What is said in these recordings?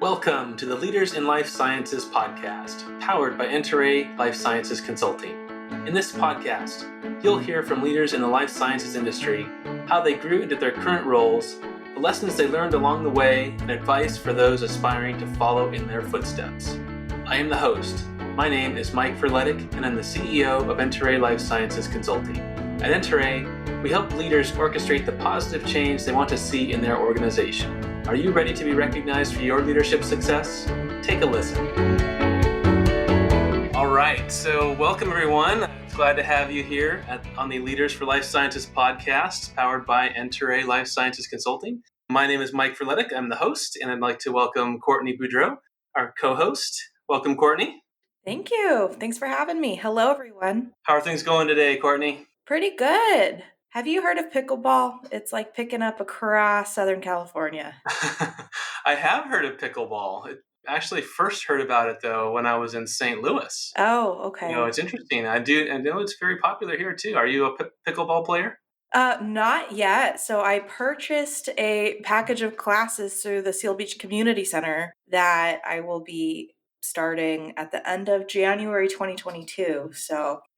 Welcome to the Leaders in Life Sciences podcast, powered by Enterey Life Sciences Consulting. In this podcast, you'll hear from leaders in the life sciences industry, how they grew into their current roles, the lessons they learned along the way, and advice for those aspiring to follow in their footsteps. I am the host. My name is Mike Verletic, and I'm the CEO of Enterey Life Sciences Consulting. At Enterey, we help leaders orchestrate the positive change they want to see in their organization. Are you ready to be recognized for your leadership success? Take a listen. All right, so welcome everyone. Glad to have you here on the Leaders for Life Sciences podcast, powered by Enterey Life Sciences Consulting. My name is Mike Verletic. I'm the host, and I'd like to welcome Courtney Boudreau, our co-host. Welcome, Courtney. Thank you. Thanks for having me. Hello, everyone. How are things going today, Courtney? Pretty good. Have you heard of pickleball? It's like picking up across Southern California. I have heard of pickleball. I actually first heard about it, though, when I was in St. Louis. Oh, okay. It's interesting. I know it's very popular here, too. Are you a pickleball player? Not yet. So I purchased a package of classes through the Seal Beach Community Center that I will be starting at the end of January 2022.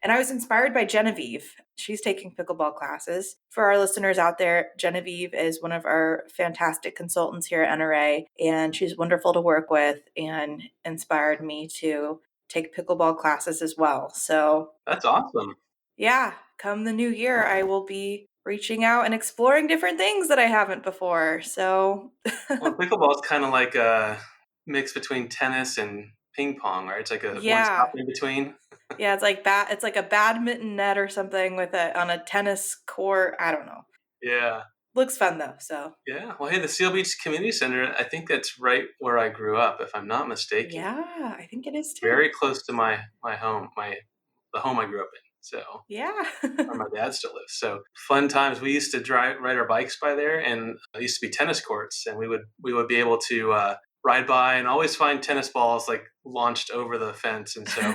And I was inspired by Genevieve. She's taking pickleball classes. For our listeners out there, Genevieve is one of our fantastic consultants here at Enterey, and she's wonderful to work with and inspired me to take pickleball classes as well. So that's awesome. Yeah, come the new year, I will be reaching out and exploring different things that I haven't before. So Well, pickleball is kind of like a mix between tennis and ping pong, right? It's like one stop in between. Yeah, it's like a badminton net or something on a tennis court. I don't know. Yeah. Looks fun though, so. Yeah. Well, hey, the Seal Beach Community Center, I think that's right where I grew up, if I'm not mistaken. Yeah, I think it is too. Very close to my home, the home I grew up in. So yeah, where my dad still lives. So fun times. We used to ride our bikes by there, and it used to be tennis courts, and we would be able to ride by and always find tennis balls like launched over the fence, and so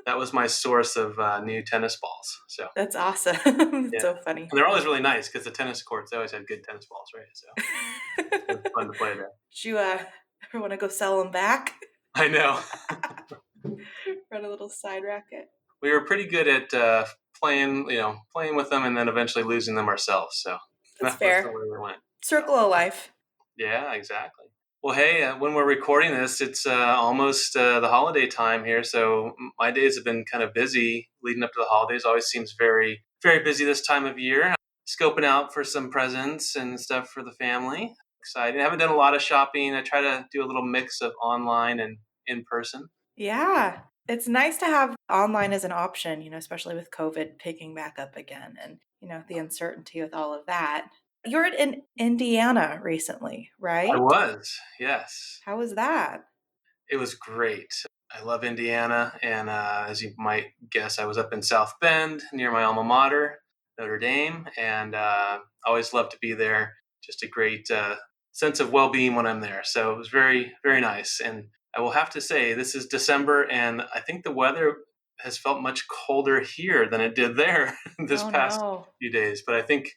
that was my source of new tennis balls. So that's awesome. It's so funny. And they're always really nice because the tennis courts, they always had good tennis balls, right? So it's fun to play there. Did you ever want to go sell them back? I know. Run a little side racket. We were pretty good at playing with them and then eventually losing them ourselves. So that's fair. The way we went. Circle of life. Yeah, exactly. Well, hey, when we're recording this, it's almost the holiday time here. So my days have been kind of busy leading up to the holidays. Always seems very, very busy this time of year. Scoping out for some presents and stuff for the family. Excited. I haven't done a lot of shopping. I try to do a little mix of online and in person. Yeah. It's nice to have online as an option, especially with COVID picking back up again and, the uncertainty with all of that. You were in Indiana recently, right? I was, yes. How was that? It was great. I love Indiana. And as you might guess, I was up in South Bend near my alma mater, Notre Dame. And I always love to be there. Just a great sense of well-being when I'm there. So it was very, very nice. And I will have to say, this is December, and I think the weather has felt much colder here than it did there this past few days. But I think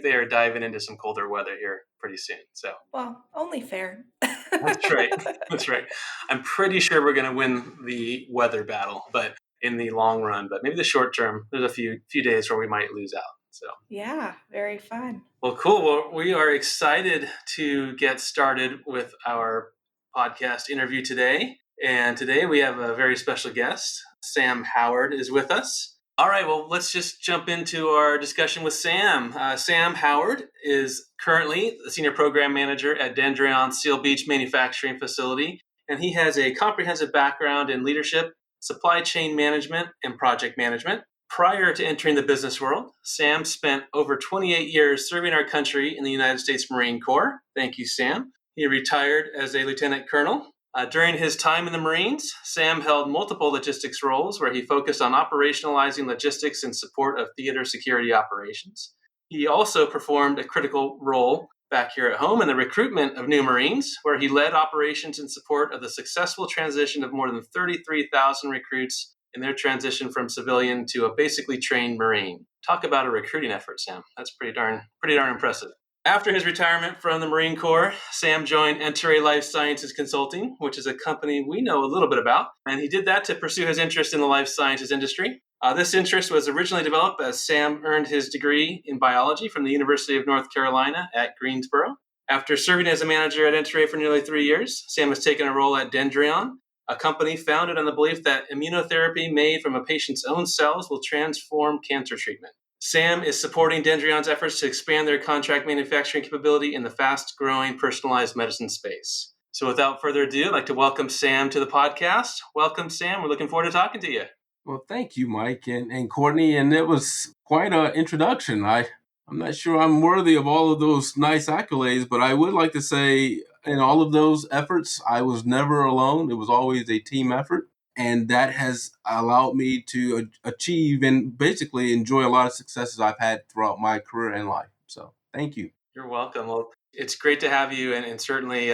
they are diving into some colder weather here pretty soon. So, well, only fair. That's right. That's right. I'm pretty sure we're going to win the weather battle, but in the long run. But maybe the short term, there's a few days where we might lose out. So yeah, very fun. Well, cool. Well, we are excited to get started with our podcast interview today. And today we have a very special guest. Sam Howard is with us. All right, well, let's just jump into our discussion with Sam. Sam Howard is currently the Senior Program Manager at Dendreon Seal Beach Manufacturing Facility, and he has a comprehensive background in leadership, supply chain management, and project management. Prior to entering the business world, Sam spent over 28 years serving our country in the United States Marine Corps. Thank you, Sam. He retired as a lieutenant colonel. During his time in the Marines, Sam held multiple logistics roles where he focused on operationalizing logistics in support of theater security operations. He also performed a critical role back here at home in the recruitment of new Marines, where he led operations in support of the successful transition of more than 33,000 recruits in their transition from civilian to a basically trained Marine. Talk about a recruiting effort, Sam. That's pretty darn impressive. After his retirement from the Marine Corps, Sam joined Enterey Life Sciences Consulting, which is a company we know a little bit about. And he did that to pursue his interest in the life sciences industry. This interest was originally developed as Sam earned his degree in biology from the University of North Carolina at Greensboro. After serving as a manager at Enterey for nearly 3 years, Sam has taken a role at Dendreon, a company founded on the belief that immunotherapy made from a patient's own cells will transform cancer treatment. Sam is supporting Dendreon's efforts to expand their contract manufacturing capability in the fast-growing personalized medicine space. So without further ado, I'd like to welcome Sam to the podcast. Welcome, Sam. We're looking forward to talking to you. Well, thank you, Mike and Courtney. And it was quite an introduction. I'm not sure I'm worthy of all of those nice accolades, but I would like to say in all of those efforts, I was never alone. It was always a team effort. And that has allowed me to achieve and basically enjoy a lot of successes I've had throughout my career and life. So thank you. You're welcome. Well, it's great to have you, and certainly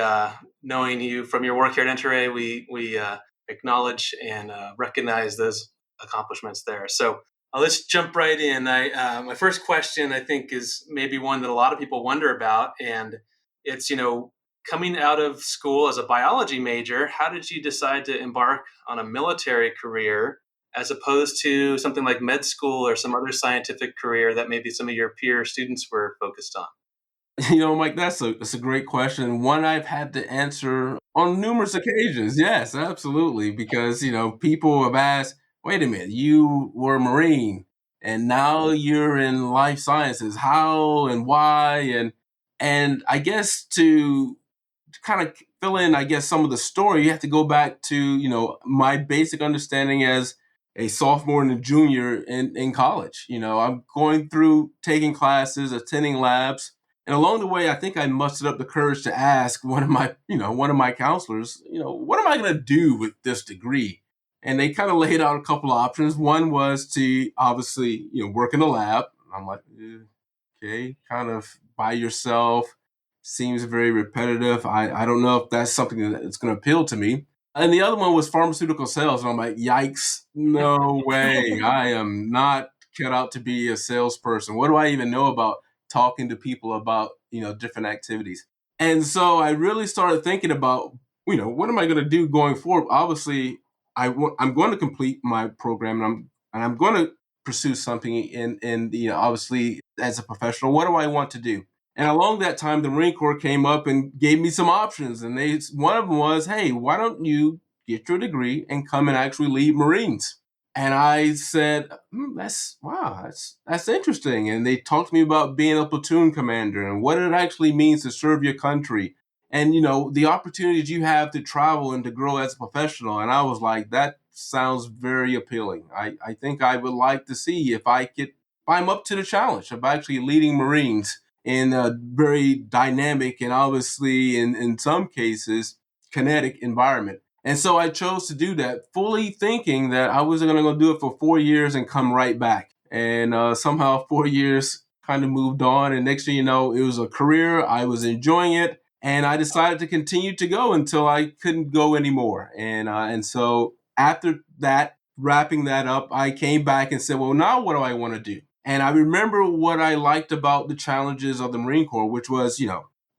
knowing you from your work here at Enterey, we acknowledge and recognize those accomplishments there. So let's jump right in. My first question, I think, is maybe one that a lot of people wonder about, and it's coming out of school as a biology major, how did you decide to embark on a military career as opposed to something like med school or some other scientific career that maybe some of your peer students were focused on? Mike, that's a great question. One I've had to answer on numerous occasions. Yes, absolutely. Because, people have asked, wait a minute, you were a Marine and now you're in life sciences. How and why? And I guess to kind of fill in, I guess, some of the story, you have to go back to, my basic understanding as a sophomore and a junior in college. I'm going through taking classes, attending labs. And along the way, I think I mustered up the courage to ask one of my counselors, what am I going to do with this degree? And they kind of laid out a couple of options. One was to obviously, work in a lab. I'm like, okay, kind of by yourself, seems very repetitive. I don't know if that's something that's going to appeal to me. And the other one was pharmaceutical sales. And I'm like, yikes, no way. I am not cut out to be a salesperson. What do I even know about talking to people about, different activities? And so I really started thinking about, what am I going to do going forward? Obviously, I'm going to complete my program, and I'm going to pursue something in the obviously as a professional. What do I want to do? And along that time, the Marine Corps came up and gave me some options. And one of them was, hey, why don't you get your degree and come and actually lead Marines? And I said, that's interesting. And they talked to me about being a platoon commander and what it actually means to serve your country. And, the opportunities you have to travel and to grow as a professional. And I was like, that sounds very appealing. I think I would like to see if I'm up to the challenge of actually leading Marines in a very dynamic and obviously in some cases kinetic environment. And so I chose to do that, fully thinking that I was going to go do it for 4 years and come right back. And somehow 4 years kind of moved on. And next thing you know, it was a career. I was enjoying it. And I decided to continue to go until I couldn't go anymore. And so after that, wrapping that up, I came back and said, well, now what do I want to do? And I remember what I liked about the challenges of the Marine Corps, which was,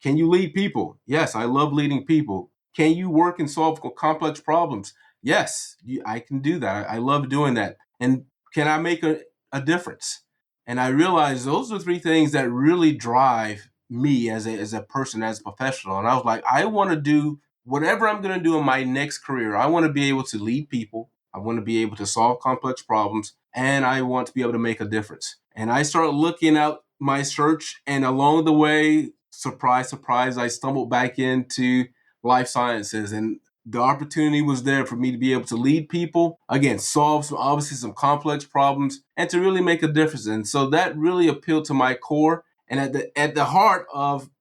can you lead people? Yes, I love leading people. Can you work and solve complex problems? Yes, I can do that. I love doing that. And can I make a difference? And I realized those are three things that really drive me as a person, as a professional. And I was like, I want to do whatever I'm going to do in my next career. I want to be able to lead people. I want to be able to solve complex problems, and I want to be able to make a difference. And I started looking out my search, and along the way, surprise, surprise, I stumbled back into life sciences, and the opportunity was there for me to be able to lead people, again, solve some complex problems, and to really make a difference. And so that really appealed to my core. And at the heart of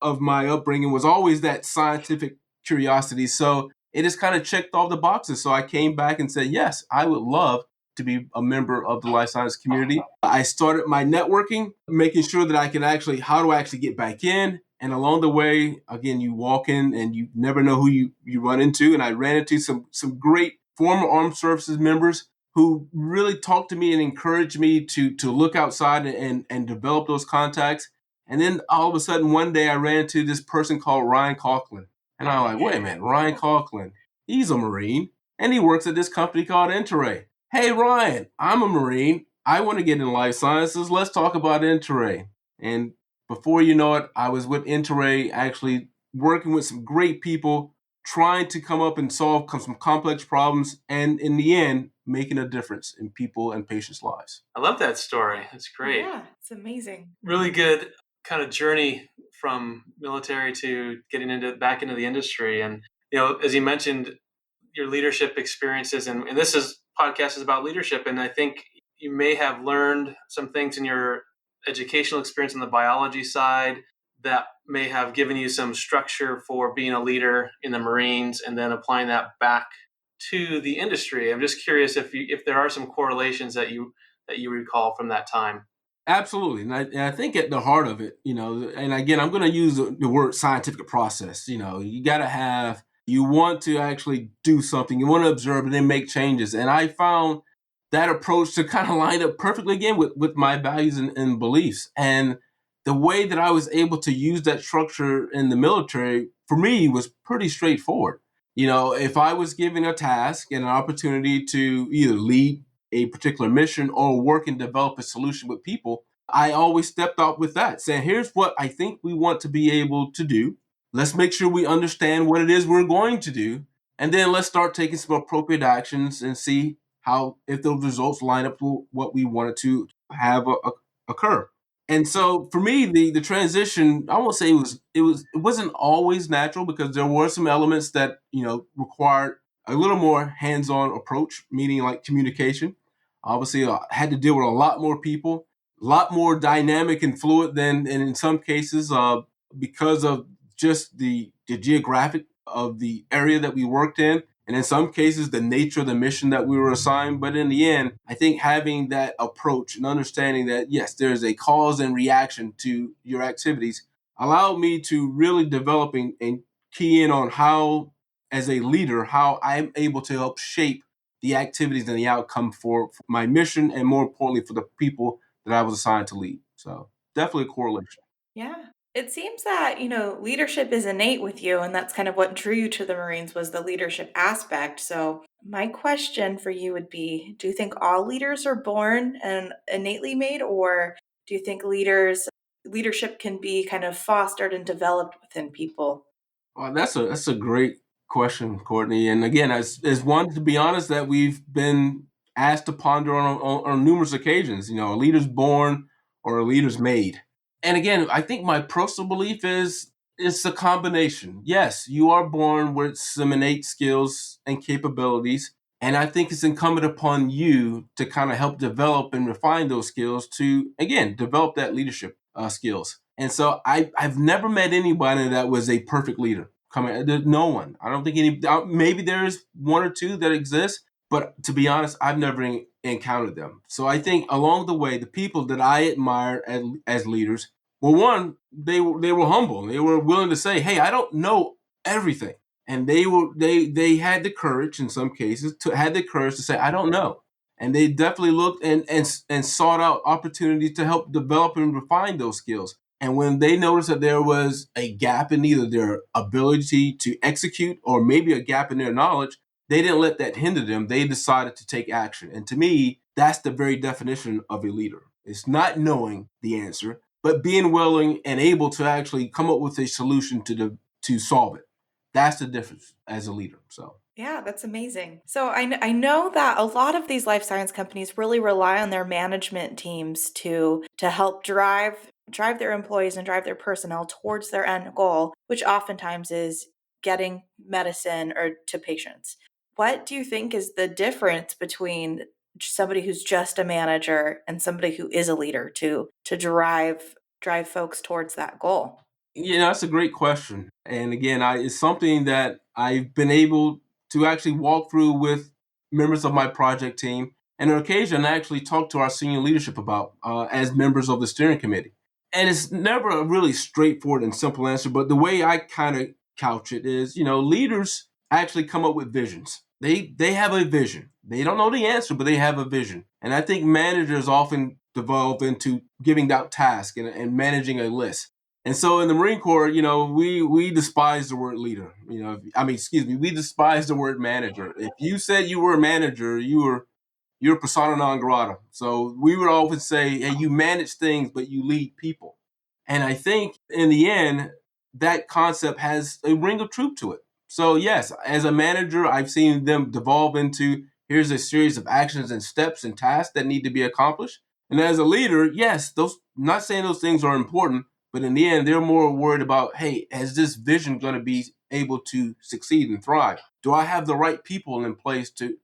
of my upbringing was always that scientific curiosity. So it just kind of checked all the boxes. So I came back and said, yes, I would love to be a member of the life science community. I started my networking, making sure that how do I actually get back in? And along the way, again, you walk in and you never know who you run into. And I ran into some great former armed services members who really talked to me and encouraged me to look outside and develop those contacts. And then all of a sudden, one day I ran into this person called Ryan Coughlin. And I'm like, wait a minute, Ryan Coughlin, he's a Marine and he works at this company called Enterey. Hey, Ryan, I'm a Marine. I want to get in life sciences. Let's talk about Enterey. And before you know it, I was with Enterey, actually working with some great people, trying to come up and solve some complex problems, and in the end, making a difference in people and patients' lives. I love that story. It's great. Yeah, it's amazing. Really good kind of journey from military to getting back into the industry. And, as you mentioned, your leadership experiences, and this podcast is about leadership. And I think you may have learned some things in your educational experience on the biology side that may have given you some structure for being a leader in the Marines, and then applying that back to the industry. I'm just curious if there are some correlations that you recall from that time. Absolutely. And I think at the heart of it, and again, I'm going to use the word scientific process. You want to actually do something, you want to observe and then make changes. And I found that approach to kind of line up perfectly again with my values and beliefs. And the way that I was able to use that structure in the military for me was pretty straightforward. If I was given a task and an opportunity to either lead a particular mission or work and develop a solution with people, I always stepped up with that, saying, here's what I think we want to be able to do. Let's make sure we understand what it is we're going to do. And then let's start taking some appropriate actions and see if those results line up with what we wanted to have occur. And so for me, the transition, I won't say it wasn't always natural, because there were some elements that, required a little more hands-on approach, meaning like communication. Obviously, I had to deal with a lot more people, a lot more dynamic and fluid and in some cases, because of just the geographic of the area that we worked in, and in some cases, the nature of the mission that we were assigned. But in the end, I think having that approach and understanding that, yes, there's a cause and reaction to your activities allowed me to really develop and key in on how, as a leader, how I'm able to help shape the activities and the outcome for my mission, and more importantly, for the people that I was assigned to lead. So definitely a correlation. Yeah. It seems that, leadership is innate with you, and that's kind of what drew you to the Marines, was the leadership aspect. So my question for you would be, do you think all leaders are born and innately made, or do you think leadership can be kind of fostered and developed within people? Well, that's a great question, Courtney. And again, as one, to be honest, that we've been asked to ponder on numerous occasions. A leader's born or a leader's made. And again, I think my personal belief is it's a combination. Yes, you are born with some innate skills and capabilities. And I think it's incumbent upon you to kind of help develop and refine those skills to, again, develop that leadership skills. And so I've never met anybody that was a perfect leader. No one. I don't think any. Maybe there's one or two that exist, but to be honest, I've never encountered them. So I think along the way, the people that I admire as leaders, well, one, they were humble. They were willing to say, "Hey, I don't know everything," and they had the courage in some cases to say, "I don't know." And they definitely looked and sought out opportunities to help develop and refine those skills. And when they noticed that there was a gap in either their ability to execute or maybe a gap in their knowledge, they didn't let that hinder them. They decided to take action. And to me, that's the very definition of a leader. It's not knowing the answer, but being willing and able to actually come up with a solution to solve it. That's the difference as a leader. So. Yeah, that's amazing. So I know that a lot of these life science companies really rely on their management teams to help drive their employees and drive their personnel towards their end goal, which oftentimes is getting medicine or to patients. What do you think is the difference between somebody who's just a manager and somebody who is a leader to drive folks towards that goal? That's a great question. And again, it's something that I've been able to actually walk through with members of my project team, and on occasion I actually talk to our senior leadership about as members of the steering committee. And it's never a really straightforward and simple answer, but the way I kind of couch it is, leaders actually come up with visions. They have a vision. They don't know the answer, but they have a vision. And I think managers often devolve into giving out tasks and managing a list. And so in the Marine Corps, we despise the word leader. We despise the word manager. If you said you were a manager, you're persona non grata. So we would often say, hey, you manage things, but you lead people. And I think in the end, that concept has a ring of truth to it. So yes, as a manager, I've seen them devolve into here's a series of actions and steps and tasks that need to be accomplished. And as a leader, yes, those not saying those things are important, but in the end, they're more worried about, hey, is this vision going to be able to succeed and thrive? Do I have the right people in place to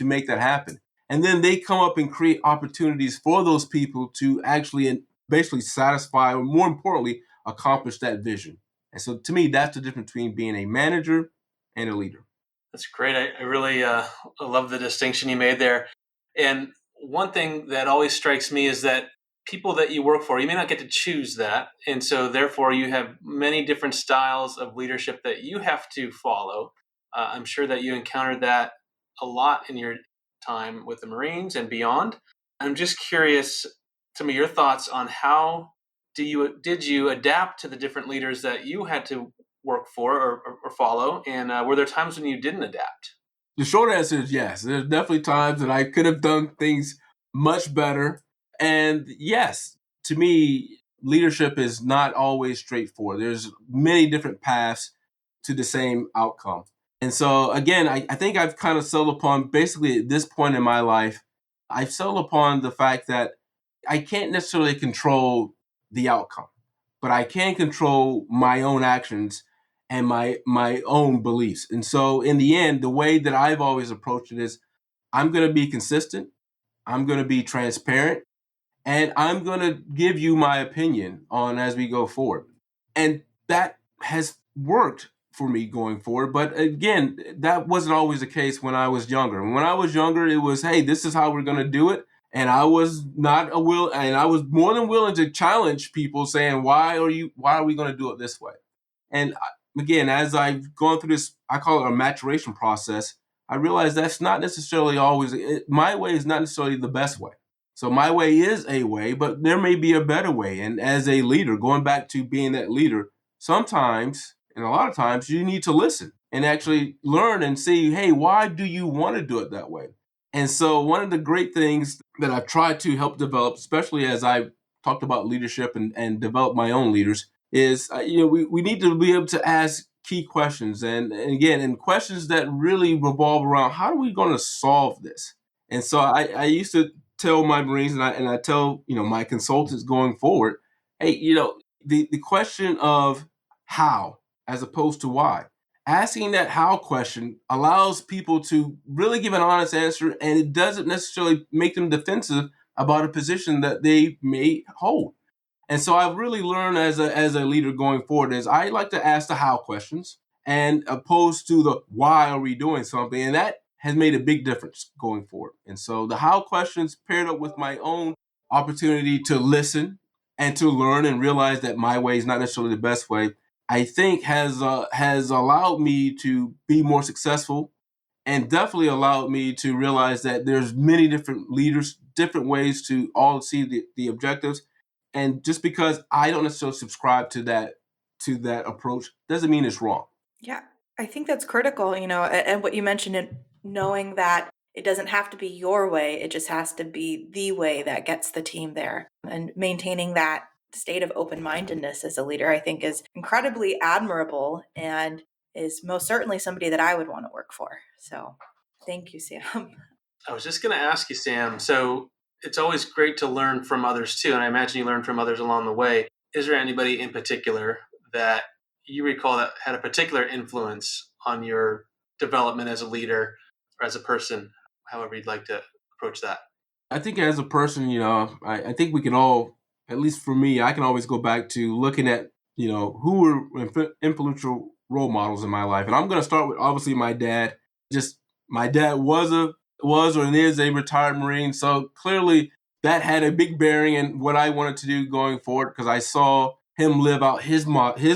make that happen? And then they come up and create opportunities for those people to actually and basically satisfy, or more importantly, accomplish that vision. And so to me, that's the difference between being a manager and a leader. That's great. I really love the distinction you made there. And one thing that always strikes me is that people that you work for, you may not get to choose that. And so therefore you have many different styles of leadership that you have to follow. I'm sure that you encountered that a lot in your time with the Marines and beyond. I'm just curious, some of your thoughts on how did you adapt to the different leaders that you had to work for or follow, and were there times when you didn't adapt? The short answer is yes. There's definitely times that I could have done things much better. And yes, to me, leadership is not always straightforward. There's many different paths to the same outcome. And so, again, I think I've kind of settled upon basically at this point in my life, I've settled upon the fact that I can't necessarily control the outcome, but I can control my own actions and my own beliefs. And so in the end, the way that I've always approached it is I'm going to be consistent, I'm going to be transparent, and I'm going to give you my opinion on as we go forward. And that has worked for me going forward. But again, that wasn't always the case when I was younger. And when I was younger, it was, hey, this is how we're going to do it. And I was I was more than willing to challenge people saying, why are we going to do it this way? And again, as I've gone through this, I call it a maturation process, I realized that's not necessarily my way is not necessarily the best way. So my way is a way, but there may be a better way. And as a leader, going back to being that leader, sometimes, and a lot of times, you need to listen and actually learn and see, hey, why do you want to do it that way? And so one of the great things that I've tried to help develop, especially as I've talked about leadership and develop my own leaders, is we need to be able to ask key questions and again, and questions that really revolve around how are we going to solve this? And so I used to tell my Marines and I tell my consultants going forward, hey, the question of how as opposed to why. Asking that how question allows people to really give an honest answer, and it doesn't necessarily make them defensive about a position that they may hold. And so I've really learned as a leader going forward is I like to ask the how questions and opposed to the why are we doing something. And that has made a big difference going forward. And so the how questions paired up with my own opportunity to listen and to learn and realize that my way is not necessarily the best way, I think has allowed me to be more successful and definitely allowed me to realize that there's many different leaders, different ways to all see the objectives. And just because I don't necessarily subscribe to that approach doesn't mean it's wrong. Yeah, I think that's critical, and what you mentioned in knowing that it doesn't have to be your way, it just has to be the way that gets the team there. And maintaining that state of open-mindedness as a leader, I think, is incredibly admirable and is most certainly somebody that I would want to work for. So thank you, Sam. I was just going to ask you, Sam. So it's always great to learn from others too, and I imagine you learn from others along the way. Is there anybody in particular that you recall that had a particular influence on your development as a leader or as a person, however you'd like to approach that? I think as a person, I think we can all, at least for me, I can always go back to looking at, who were influential role models in my life. And I'm going to start with obviously my dad. Just my dad was or is a retired Marine. So clearly that had a big bearing in what I wanted to do going forward because I saw him live out his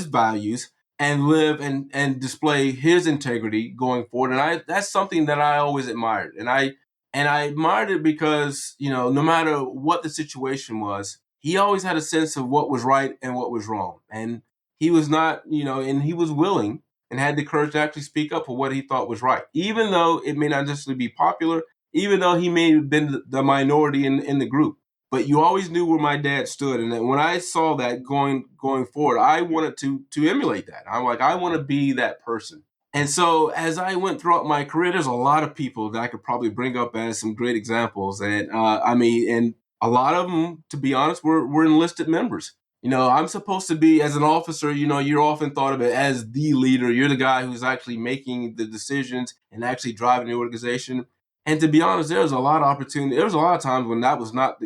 values and live and display his integrity going forward. And that's something that I always admired. And I And I admired it because, no matter what the situation was, he always had a sense of what was right and what was wrong. And he was not, and he was willing and had the courage to actually speak up for what he thought was right, even though it may not necessarily be popular, even though he may have been the minority in the group. But you always knew where my dad stood, and then when I saw that going forward, I wanted to emulate that. I'm like, I want to be that person. And so as I went throughout my career, there's a lot of people that I could probably bring up as some great examples. And and a lot of them, to be honest, were enlisted members. I'm supposed to be, as an officer, you're often thought of it as the leader. You're the guy who's actually making the decisions and actually driving the organization. And to be honest, there was a lot of opportunity. There was a lot of times when that was not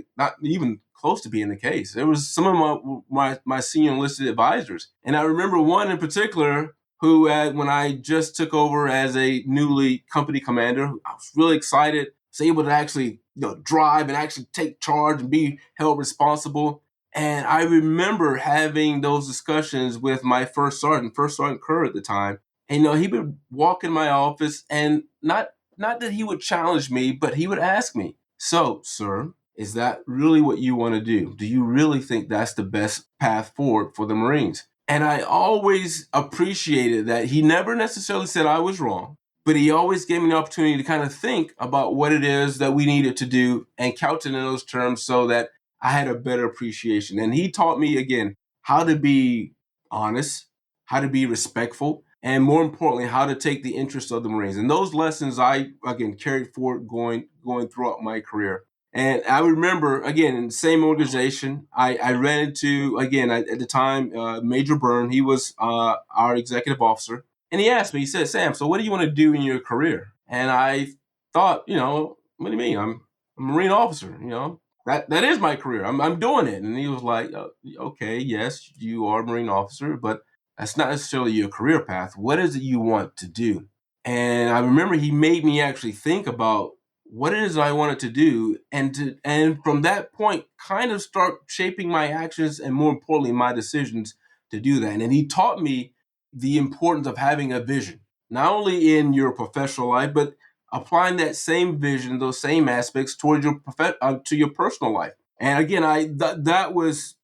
even close to being the case. There was some of my senior enlisted advisors. And I remember one in particular who, when I just took over as a newly company commander, I was really excited, was able to actually drive and actually take charge and be held responsible. And I remember having those discussions with my first sergeant Kerr at the time. And he would walk in my office, and not that he would challenge me, but he would ask me, "So, sir, is that really what you want to do? Do you really think that's the best path forward for the Marines?" And I always appreciated that he never necessarily said I was wrong, but he always gave me the opportunity to kind of think about what it is that we needed to do and couch it in those terms so that I had a better appreciation. And he taught me, again, how to be honest, how to be respectful, and more importantly, how to take the interests of the Marines. And those lessons I, again, carried forward going throughout my career. And I remember, again, in the same organization, I ran into, again, at the time, Major Byrne. He was our executive officer. And he asked me, he said, "Sam, so what do you want to do in your career?" And I thought, what do you mean? I'm a Marine officer, that is my career. I'm doing it. And he was like, "Okay, yes, you are a Marine officer, but that's not necessarily your career path. What is it you want to do?" And I remember he made me actually think about what it is I wanted to do, and from that point, kind of start shaping my actions and, more importantly, my decisions to do that. And he taught me the importance of having a vision, not only in your professional life, but applying that same vision, those same aspects towards to your personal life. And again, that was,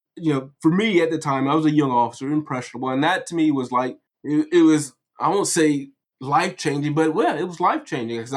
for me at the time, I was a young officer, impressionable, and that to me was like it was, I won't say life changing, but well, it was life changing because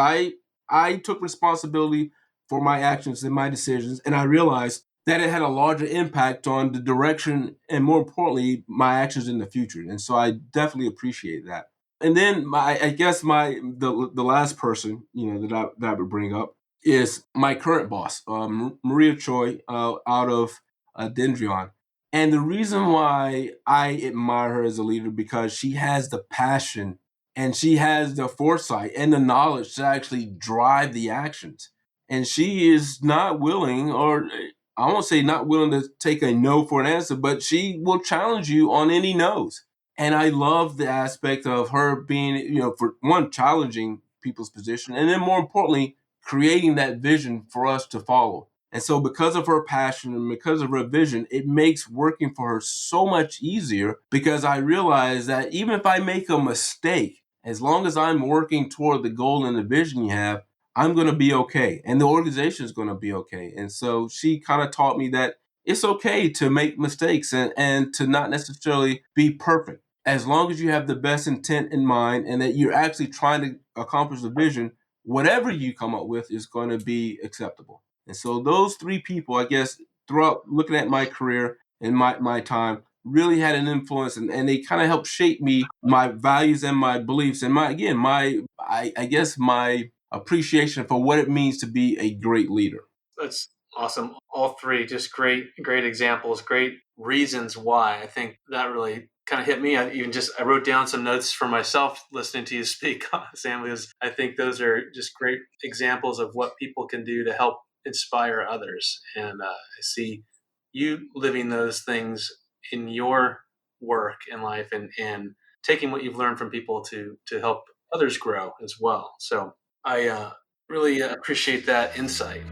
I took responsibility for my actions and my decisions, and I realized that it had a larger impact on the direction and, more importantly, my actions in the future. And so I definitely appreciate that. And then I guess the last person that I would bring up is my current boss, Maria Choi, out of Dendreon. And the reason why I admire her as a leader because she has the passion and she has the foresight and the knowledge to actually drive the actions. And she is not willing, or I won't say not willing to take a no for an answer, but she will challenge you on any no's. And I love the aspect of her being, for one, challenging people's position, and then more importantly, creating that vision for us to follow. And so, because of her passion and because of her vision, it makes working for her so much easier because I realize that even if I make a mistake, as long as I'm working toward the goal and the vision you have, I'm going to be okay. And the organization is going to be okay. And so she kind of taught me that it's okay to make mistakes and to not necessarily be perfect. As long as you have the best intent in mind and that you're actually trying to accomplish the vision, whatever you come up with is going to be acceptable. And so those three people, I guess, throughout looking at my career and my time, really had an influence, and they kind of helped shape me, my values and my beliefs, and I guess my appreciation for what it means to be a great leader. That's awesome. All three just great examples, great reasons why. I think that really kind of hit me. I wrote down some notes for myself listening to you speak, Sam, because I think those are just great examples of what people can do to help inspire others. And I see you living those things in your work and life, and taking what you've learned from people to help others grow as well. So I really appreciate that insight.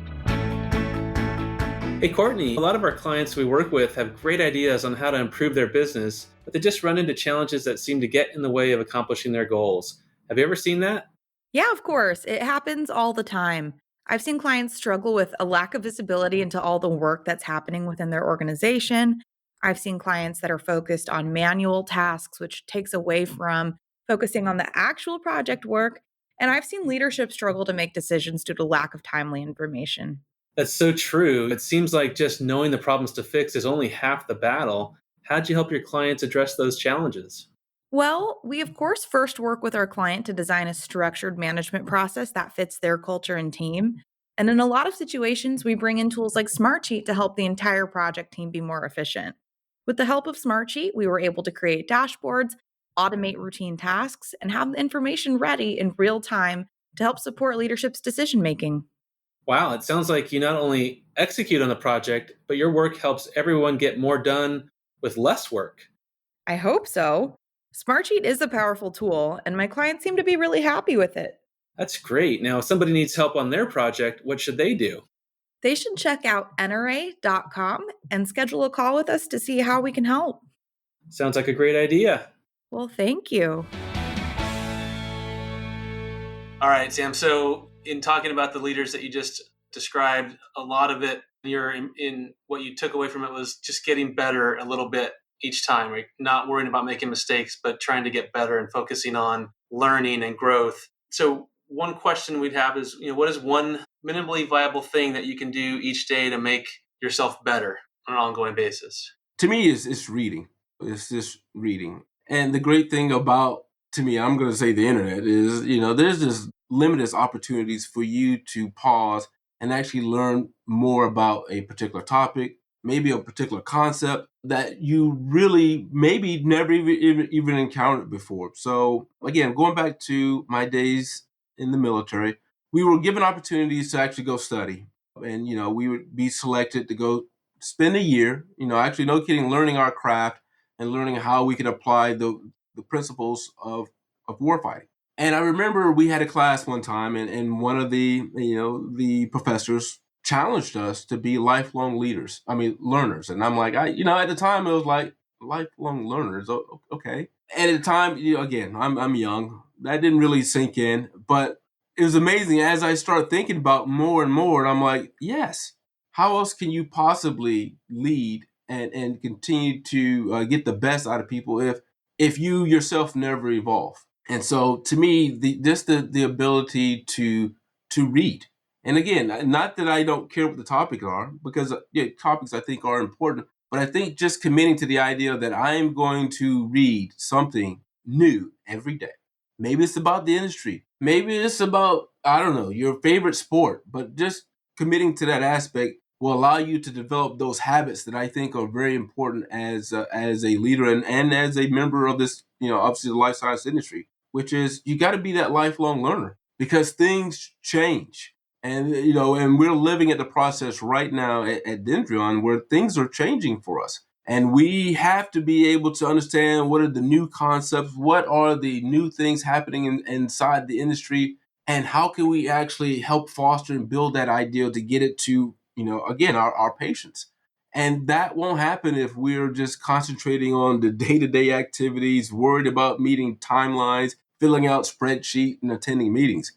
Hey, Courtney, a lot of our clients we work with have great ideas on how to improve their business, but they just run into challenges that seem to get in the way of accomplishing their goals. Have you ever seen that? Yeah, of course. It happens all the time. I've seen clients struggle with a lack of visibility into all the work that's happening within their organization. I've seen clients that are focused on manual tasks, which takes away from focusing on the actual project work. And I've seen leadership struggle to make decisions due to lack of timely information. That's so true. It seems like just knowing the problems to fix is only half the battle. How'd you help your clients address those challenges? Well, we of course first work with our client to design a structured management process that fits their culture and team. And in a lot of situations, we bring in tools like Smartsheet to help the entire project team be more efficient. With the help of Smartsheet, we were able to create dashboards, automate routine tasks, and have the information ready in real time to help support leadership's decision making. Wow, it sounds like you not only execute on the project, but your work helps everyone get more done with less work. I hope so. Smartsheet is a powerful tool, and my clients seem to be really happy with it. That's great. Now, if somebody needs help on their project, what should they do? They should check out Enterey.com and schedule a call with us to see how we can help. Sounds like a great idea. Well, thank you. All right, Sam. So, in talking about the leaders that you just described, a lot of it, in what you took away from it was just getting better a little bit each time, right? Not worrying about making mistakes, but trying to get better and focusing on learning and growth. So, one question we'd have is, what is one minimally viable thing that you can do each day to make yourself better on an ongoing basis? To me, it's reading. It's just reading. And the great thing about, to me, I'm going to say the internet is, there's just limitless opportunities for you to pause and actually learn more about a particular topic, maybe a particular concept that you really maybe never even encountered before. So again, going back to my days in the military, we were given opportunities to actually go study. And, we would be selected to go spend a year, actually, no kidding, learning our craft and learning how we could apply the principles of warfighting. And I remember we had a class one time, and one of the professors challenged us to be lifelong learners. And I'm like, at the time it was like lifelong learners. Okay. And at the time, again, I'm young. That didn't really sink in, but it was amazing as I started thinking about more and more. And I'm like, yes, how else can you possibly lead and continue to get the best out of people if you yourself never evolve? And so to me, the ability to read. And again, not that I don't care what the topics are, because topics I think are important, but I think just committing to the idea that I'm going to read something new every day. Maybe it's about the industry. Maybe it's about, I don't know, your favorite sport, but just committing to that aspect will allow you to develop those habits that I think are very important as a leader and as a member of this, obviously the life science industry, which is you got to be that lifelong learner because things change. And, and we're living at the process right now at Dendreon where things are changing for us. And we have to be able to understand what are the new concepts, what are the new things happening inside the industry, and how can we actually help foster and build that ideal to get it to, again, our patients. And that won't happen if we're just concentrating on the day-to-day activities, worried about meeting timelines, filling out spreadsheets, and attending meetings.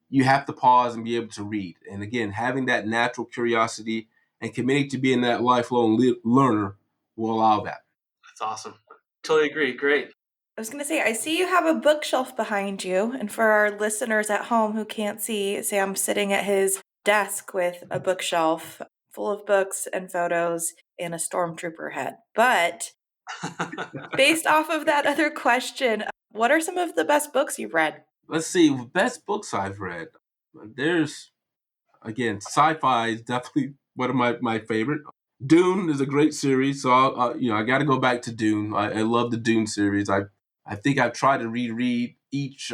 You have to pause and be able to read. And again, having that natural curiosity and committing to being that lifelong learner will allow that. That's awesome. Totally agree. Great. I was going to say, I see you have a bookshelf behind you. And for our listeners at home who can't see, Sam sitting at his desk with a bookshelf full of books and photos and a stormtrooper head. But based off of that other question, what are some of the best books you've read? Let's see, best books I've read. There's, again, sci-fi is definitely one of my favorite. Dune is a great series, so I got to go back to Dune. I love the Dune series. I think I've tried to reread each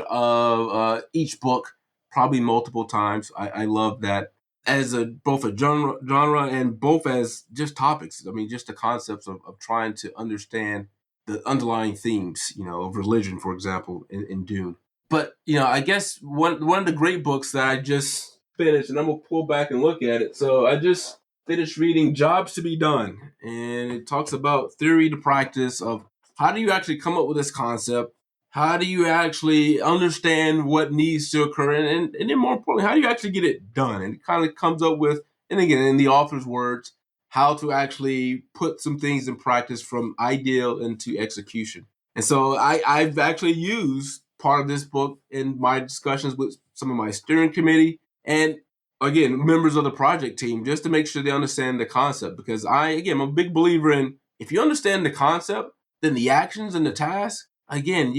book probably multiple times. I love that as both a genre and both as just topics. I mean, just the concepts of trying to understand the underlying themes, of religion, for example, in Dune. But I guess one of the great books that I just finished, and I'm gonna pull back and look at it. So I just finished reading Jobs to Be Done, and it talks about theory to practice of how do you actually come up with this concept? How do you actually understand what needs to occur? And then more importantly, how do you actually get it done? And it kind of comes up with, and again, in the author's words, how to actually put some things in practice from ideal into execution. And so I've actually used part of this book in my discussions with some of my steering committee and again, members of the project team, just to make sure they understand the concept. Because I'm a big believer in if you understand the concept, then the actions and the tasks, again,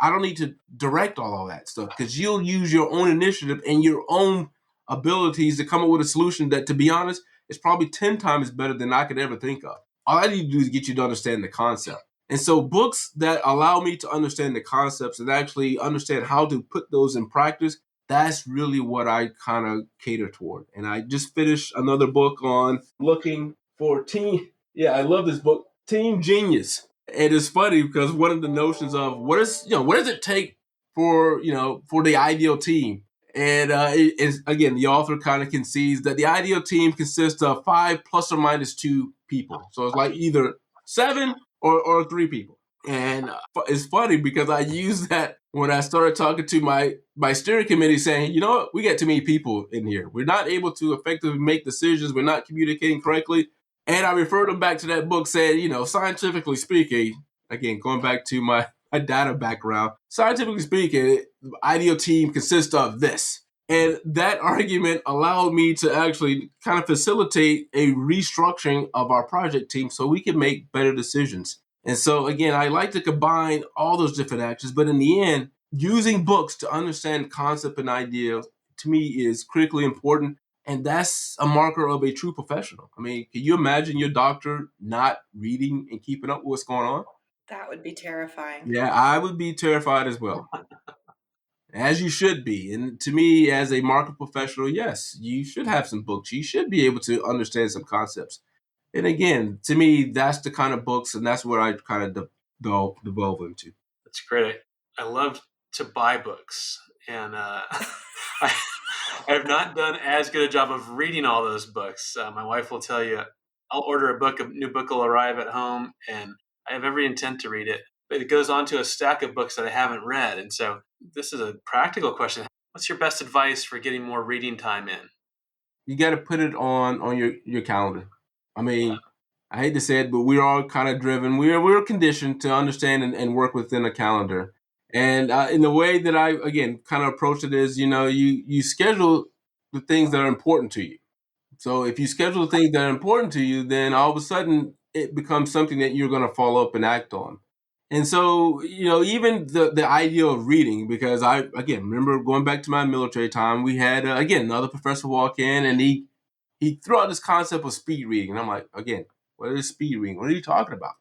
I don't need to direct all of that stuff because you'll use your own initiative and your own abilities to come up with a solution that, to be honest, is probably 10 times better than I could ever think of. All I need to do is get you to understand the concept. And so books that allow me to understand the concepts and actually understand how to put those in practice, that's really what I kind of cater toward. And I just finished another book on looking for team. Yeah, I love this book, Team Genius. It is funny because one of the notions of what does it take for for the ideal team, and it is again the author kind of concedes that the ideal team consists of 5 plus or minus 2 people. So it's like either 7 or 3 people. And it's funny because I used that when I started talking to my steering committee, saying, you know what, we got too many people in here. We're not able to effectively make decisions. We're not communicating correctly. And I referred them back to that book saying, scientifically speaking, again, going back to my data background, scientifically speaking, the ideal team consists of this. And that argument allowed me to actually kind of facilitate a restructuring of our project team so we can make better decisions. And so, again, I like to combine all those different actions, but in the end, using books to understand concept and ideas to me is critically important. And that's a marker of a true professional. I mean, can you imagine your doctor not reading and keeping up with what's going on? That would be terrifying. Yeah, I would be terrified as well, as you should be. And to me, as a market professional, yes, you should have some books. You should be able to understand some concepts. And again, to me, that's the kind of books, and that's what I kind of devolve into. That's great. I love to buy books, and I have not done as good a job of reading all those books. My wife will tell you, I'll order a book, a new book will arrive at home, and I have every intent to read it. But it goes onto a stack of books that I haven't read. And so this is a practical question. What's your best advice for getting more reading time in? You got to put it on your calendar. I mean, I hate to say it, but we're all kind of driven. We're conditioned to understand and work within a calendar. And in the way that I again kind of approach it is, you schedule the things that are important to you. So if you schedule the things that are important to you, then all of a sudden it becomes something that you're going to follow up and act on. And so, even the idea of reading, because I, again, remember going back to my military time, we had, again, another professor walk in and he threw out this concept of speed reading. And I'm like, again, what is speed reading? What are you talking about?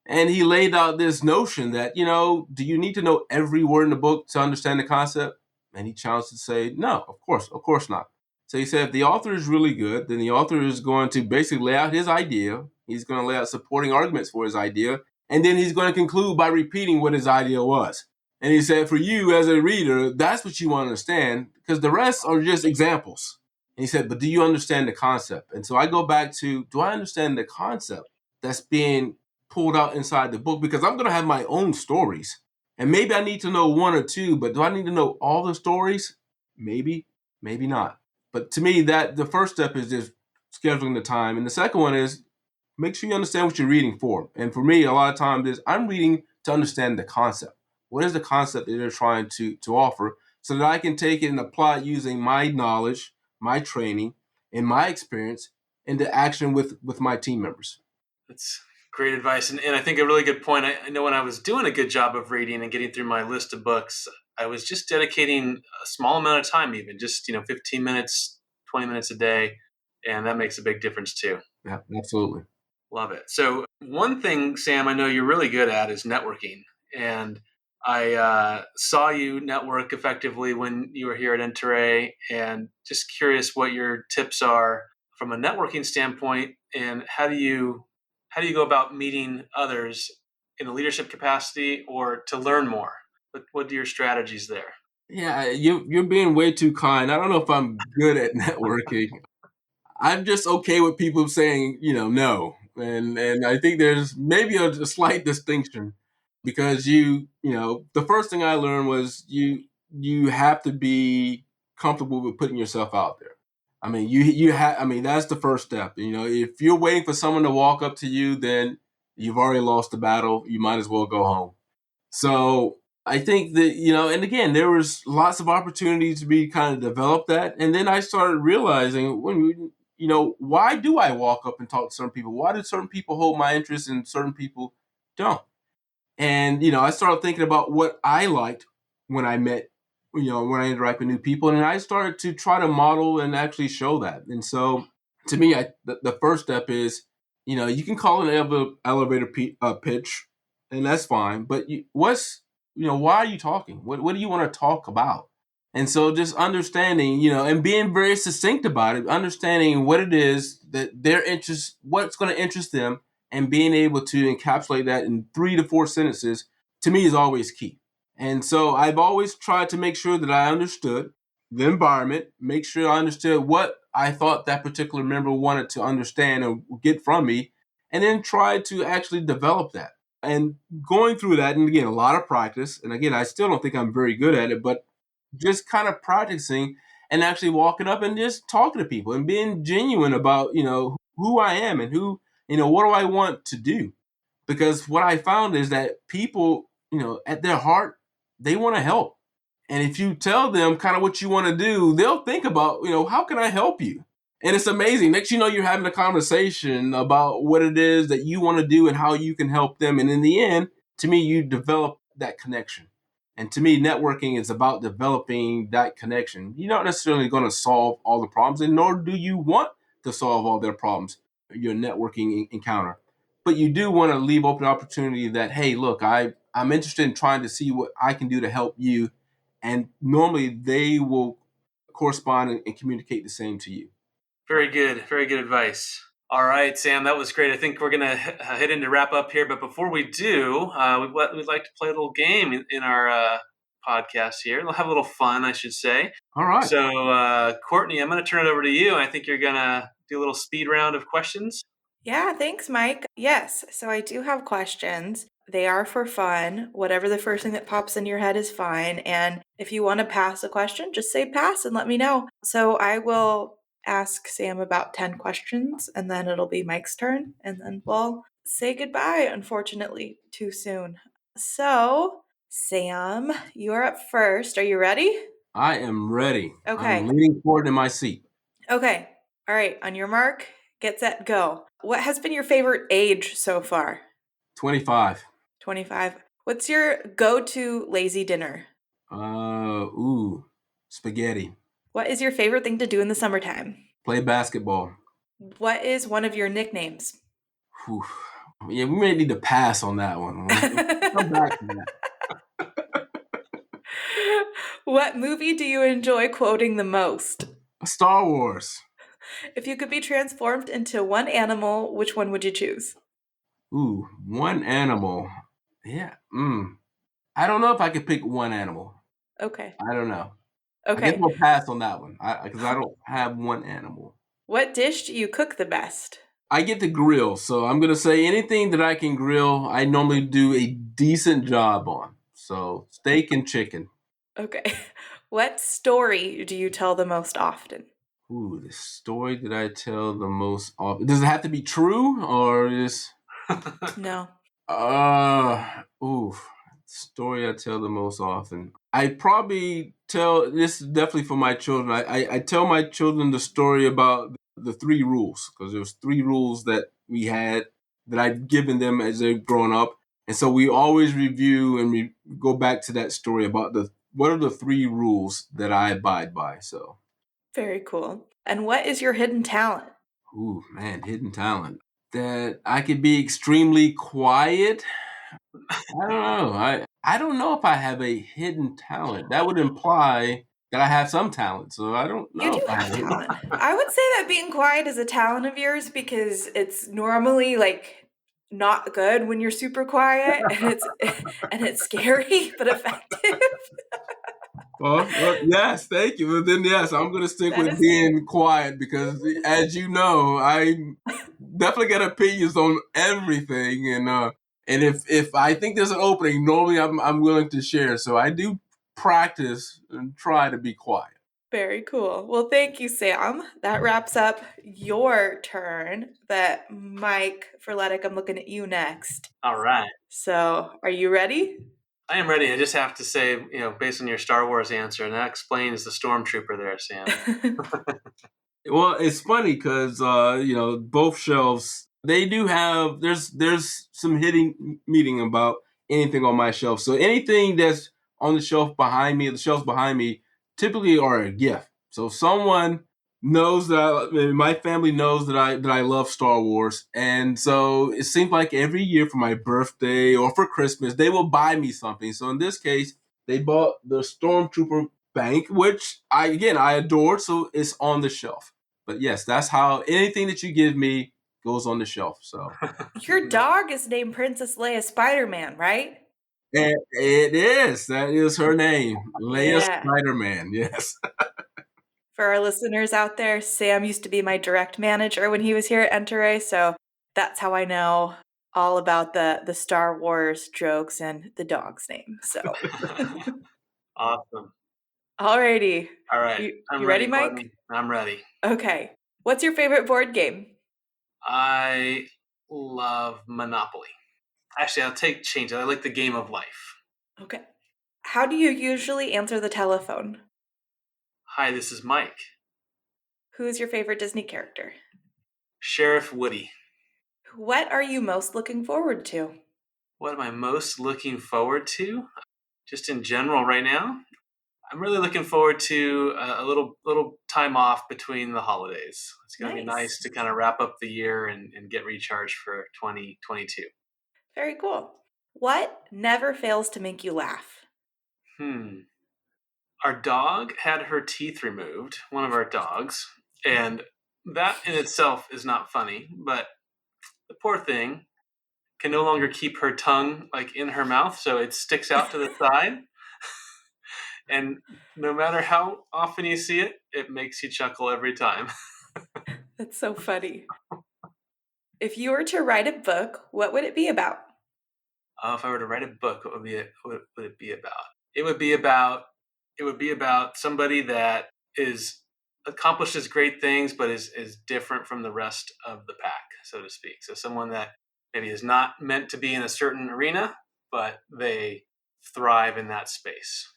And he laid out this notion that, do you need to know every word in the book to understand the concept? And he challenged to say, no, of course not. So he said, if the author is really good, then the author is going to basically lay out his idea. He's going to lay out supporting arguments for his idea. And then he's going to conclude by repeating what his idea was. And he said, for you as a reader, that's what you want to understand because the rest are just examples. And he said, but do you understand the concept? And so I go back to, do I understand the concept that's being pulled out inside the book? Because I'm going to have my own stories. And maybe I need to know 1 or 2, but do I need to know all the stories? Maybe, maybe not. But to me, that the first step is just scheduling the time. And the second one is make sure you understand what you're reading for. And for me, a lot of times is I'm reading to understand the concept. What is the concept that they're trying to offer so that I can take it and apply it using my knowledge, my training, and my experience into action with my team members. That's great advice. And I think a really good point. I know when I was doing a good job of reading and getting through my list of books, I was just dedicating a small amount of time, even just, 15 minutes, 20 minutes a day. And that makes a big difference too. Yeah, absolutely. Love it. So one thing, Sam, I know you're really good at is networking. And I saw you network effectively when you were here at Enterey, and just curious what your tips are from a networking standpoint, and how do you go about meeting others in a leadership capacity or to learn more? What are your strategies there? Yeah, you're being way too kind. I don't know if I'm good at networking. I'm just okay with people saying, no. And I think there's maybe a slight distinction. because the first thing I learned was you have to be comfortable with putting yourself out there. I mean, that's the first step. If you're waiting for someone to walk up to you, then you've already lost the battle. You might as well go home. So I think that, and again, there was lots of opportunities to be kind of develop that. And then I started realizing why do I walk up and talk to certain people? Why do certain people hold my interest and certain people don't? And, I started thinking about what I liked when I met, when I interact with new people. And I started to try to model and actually show that. And so to me, the first step is, you can call an elevator pitch, and that's fine. But why are you talking? What do you want to talk about? And so just understanding, and being very succinct about it, understanding what it is that their interest, what's going to interest them, and being able to encapsulate that in 3 to 4 sentences, to me, is always key. And so I've always tried to make sure that I understood the environment, make sure I understood what I thought that particular member wanted to understand or get from me, and then try to actually develop that. And going through that, and again, a lot of practice. And again, I still don't think I'm very good at it, but just kind of practicing and actually walking up and just talking to people and being genuine about, who I am and what do I want to do? Because what I found is that people, at their heart, they want to help. And if you tell them kind of what you want to do, they'll think about, how can I help you? And it's amazing. Next, you're having a conversation about what it is that you want to do and how you can help them. And in the end, to me, you develop that connection. And to me, networking is about developing that connection. You're not necessarily going to solve all the problems, and nor do you want to solve all their problems, your networking encounter. But you do want to leave open opportunity that, hey, look, I'm interested in trying to see what I can do to help you. And normally they will correspond and communicate the same to you. Very good advice. All right, Sam, that was great. I think we're going to head into wrap up here. But before we do, we'd like to play a little game in our podcast here. We'll have a little fun, I should say. All right. So, Courtney, I'm going to turn it over to you. I think you're going to do a little speed round of questions. Yeah, thanks, Mike. Yes, so I do have questions. They are for fun. Whatever the first thing that pops in your head is fine. And if you want to pass a question, just say pass and let me know. So I will ask Sam about 10 questions, and then it'll be Mike's turn, and then we'll say goodbye, unfortunately, too soon. So, Sam, you're up first. Are you ready? I am ready. Okay. I'm leaning forward in my seat. Okay. All right. On your mark, get set, go. What has been your favorite age so far? 25. 25. What's your go-to lazy dinner? Spaghetti. What is your favorite thing to do in the summertime? Play basketball. What is one of your nicknames? Whew. Yeah, we may need to pass on that one. Come back to that. What movie do you enjoy quoting the most? Star Wars. If you could be transformed into one animal, which one would you choose? One animal. Yeah. I don't know if I could pick one animal. Okay. I don't know. Okay. I guess we'll pass on that one because I don't have one animal. What dish do you cook the best? I get to grill, so I'm going to say anything that I can grill, I normally do a decent job on. So steak and chicken. Okay. What story do you tell the most often? The story that I tell the most often. Does it have to be true or is... No. Story I tell the most often. I probably tell, this is definitely for my children. I tell my children the story about the 3 rules, because there was 3 rules that we had that I'd given them as they've grown up. And so we always review and we go back to that story about what are the 3 rules that I abide by. So very cool. And what is your hidden talent? Hidden talent. That I could be extremely quiet. I don't know. I don't know if I have a hidden talent. That would imply that I have some talent. So I don't know. You do have talent. I would say that being quiet is a talent of yours because it's normally not good when you're super quiet and it's scary but effective. Well, yes, thank you. But then yes, I'm gonna stick with being quiet because, as you know, I definitely got opinions on everything, and And if I think there's an opening, normally I'm willing to share. So I do practice and try to be quiet. Very cool. Well, thank you, Sam. That wraps up your turn. But Mike Frenetic, I'm looking at you next. All right. So, are you ready? I am ready. I just have to say, based on your Star Wars answer, and that explains the stormtrooper there, Sam. Well, it's funny because both shelves they do have there's some hitting meeting about anything on my shelf. So anything that's on the shelves behind me, typically are a gift. So someone knows that my family knows that I love Star Wars, and so it seems like every year for my birthday or for Christmas they will buy me something. So in this case, they bought the Stormtrooper bank, which I adore. So it's on the shelf. But yes, that's how anything that you give me goes on the shelf. So Your dog is named Princess Leia Spider-Man, right? and it is. That is her name. Leia Yeah. Spider-Man. Yes. For our listeners out there, Sam used to be my direct manager when he was here at Enterey, so that's how I know all about the Star Wars jokes and the dog's name. So, Awesome. alrighty. All right. I'm You ready, ready, Mike? Courtney. I'm ready. Okay. What's your favorite board game? I love Monopoly. Actually, I'll change it. I like the game of life. Okay. How do you usually answer the telephone? Hi, this is Mike. Who's your favorite Disney character? Sheriff Woody. What are you most looking forward to? What am I most looking forward to? Just in general right now? I'm really looking forward to a little time off between the holidays. It's going to be nice to kind of wrap up the year and get recharged for 2022. Very cool. What never fails to make you laugh? Our dog had her teeth removed, one of our dogs, and that in itself is not funny, but the poor thing can no longer keep her tongue like in her mouth, so it sticks out to the side. And no matter how often you see it, it makes you chuckle every time. That's so funny. If you were to write a book, what would it be about? If I were to write a book, what would it be about? It would be about somebody that is accomplishes great things, but is different from the rest of the pack, so to speak. So someone that maybe is not meant to be in a certain arena, but they thrive in that space.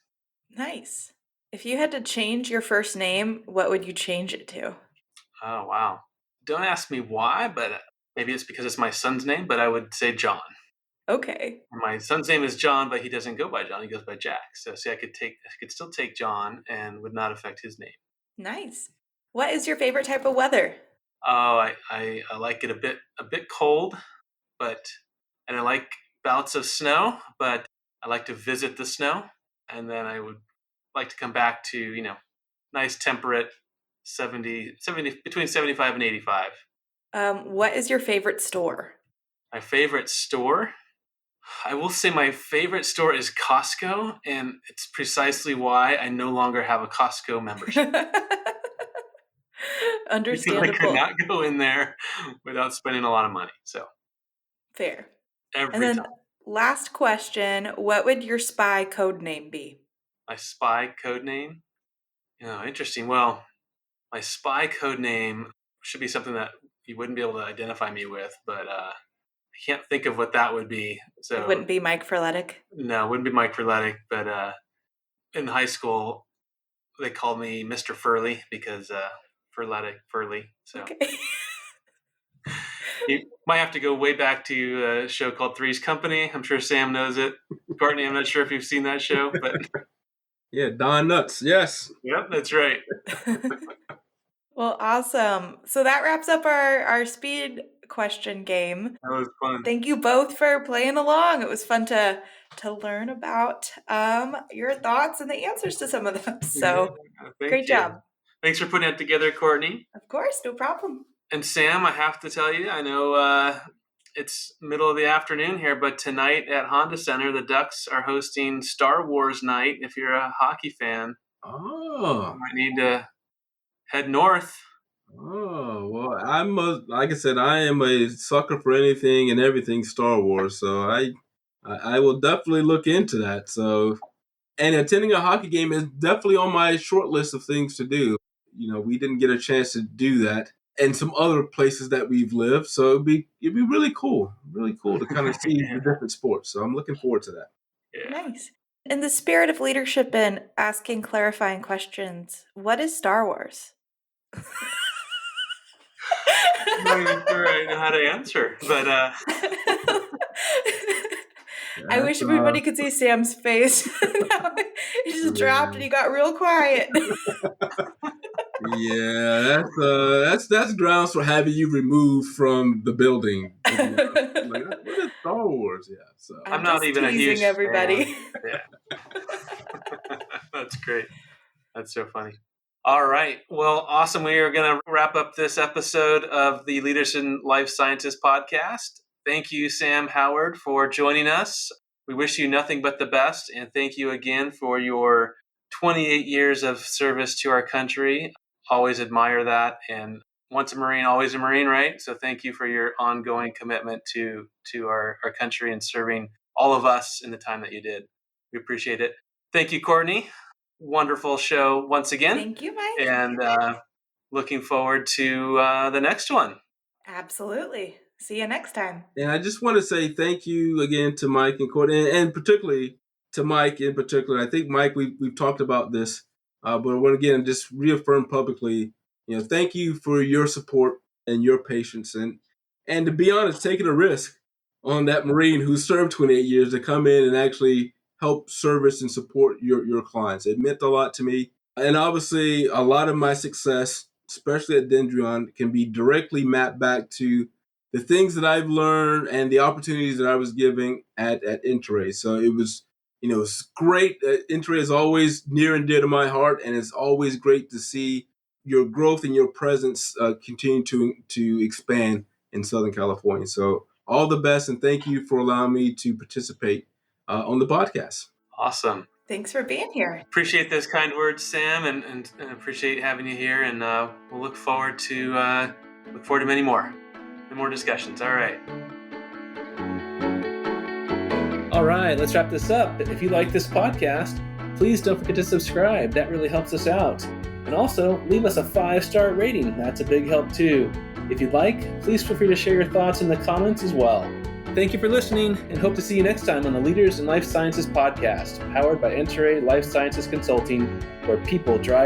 Nice. If you had to change your first name, what would you change it to? Oh, wow. Don't ask me why, but maybe it's because it's my son's name, but I would say John. Okay. My son's name is John, but he doesn't go by John. He goes by Jack. So see, I could still take John and would not affect his name. Nice. What is your favorite type of weather? Oh, I like it a bit cold, and I like bouts of snow, but I like to visit the snow, and then I would like to come back to, nice temperate 70 between 75 and 85. What is your favorite store? My favorite store? I will say my favorite store is Costco, and it's precisely why I no longer have a Costco membership. Understandable. I could not go in there without spending a lot of money. So Fair. every And then time. last question, what would your spy code name be? My spy code name? Interesting. Well, my spy code name should be something that you wouldn't be able to identify me with, but I can't think of what that would be. So It wouldn't be Mike Frenetic? No, it wouldn't be Mike Frenetic, but in high school they called me Mr. Furley because Furley. So Okay. you might have to go way back to a show called Three's Company. I'm sure Sam knows it. Courtney, I'm not sure if you've seen that show, but Yeah, Don Nuts. Yes. yep, that's right. Well, awesome. So that wraps up our speed question game. That was fun. Thank you both for playing along. It was fun to learn about your thoughts and the answers to some of them. So great job. Thanks for putting it together, Courtney. Of course, no problem. And Sam, I have to tell you, I know it's middle of the afternoon here, but tonight at Honda Center, the Ducks are hosting Star Wars night. If you're a hockey fan, you might need to head north. Oh, well, like I said, I am a sucker for anything and everything Star Wars, so I will definitely look into that. So, and attending a hockey game is definitely on my short list of things to do. We didn't get a chance to do that in some other places that we've lived, so it'd be really cool to kind of see the different sports. So I'm looking forward to that. Yeah. Nice. In the spirit of leadership and asking clarifying questions, what is Star Wars? I'm not even sure I know how to answer, but I That's wish everybody could see Sam's face. He just dropped and he got real quiet. Yeah, that's grounds for having you removed from the building. To be honest. Like, what is Star Wars? Yeah, so I'm I'm not just even a teasing huge everybody. fan. Yeah. That's great. That's so funny. All right. Well, awesome. We are going to wrap up this episode of the Leaders in Life Sciences podcast. Thank you, Sam Howard, for joining us. We wish you nothing but the best, and thank you again for your 28 years of service to our country. Always admire that. And once a Marine, always a Marine, right? So thank you for your ongoing commitment to our country and serving all of us in the time that you did. We appreciate it. Thank you, Courtney. Wonderful show once again. Thank you, Mike. And looking forward to the next one. Absolutely. See you next time. and I just want to say thank you again to Mike and Courtney, and particularly to Mike in particular. I think Mike, we've talked about this, but I want to again just reaffirm publicly. Thank you for your support and your patience, and to be honest, taking a risk on that Marine who served 28 years to come in and actually help service and support your clients. It meant a lot to me. And obviously, a lot of my success, especially at Dendreon, can be directly mapped back to the things that I've learned and the opportunities that I was giving at Enterey. So it's great. Enterey is always near and dear to my heart, and it's always great to see your growth and your presence continue to expand in Southern California. So all the best, and thank you for allowing me to participate on the podcast. Awesome. Thanks for being here. Appreciate those kind words, Sam, and appreciate having you here. And we'll look forward to many more discussions. All right. All right, let's wrap this up. If you like this podcast, please don't forget to subscribe. That really helps us out. And also, leave us a 5-star rating. That's a big help too. If you'd like, please feel free to share your thoughts in the comments as well. Thank you for listening, and hope to see you next time on the Leaders in Life Sciences podcast, powered by Enterey Life Sciences Consulting, where people drive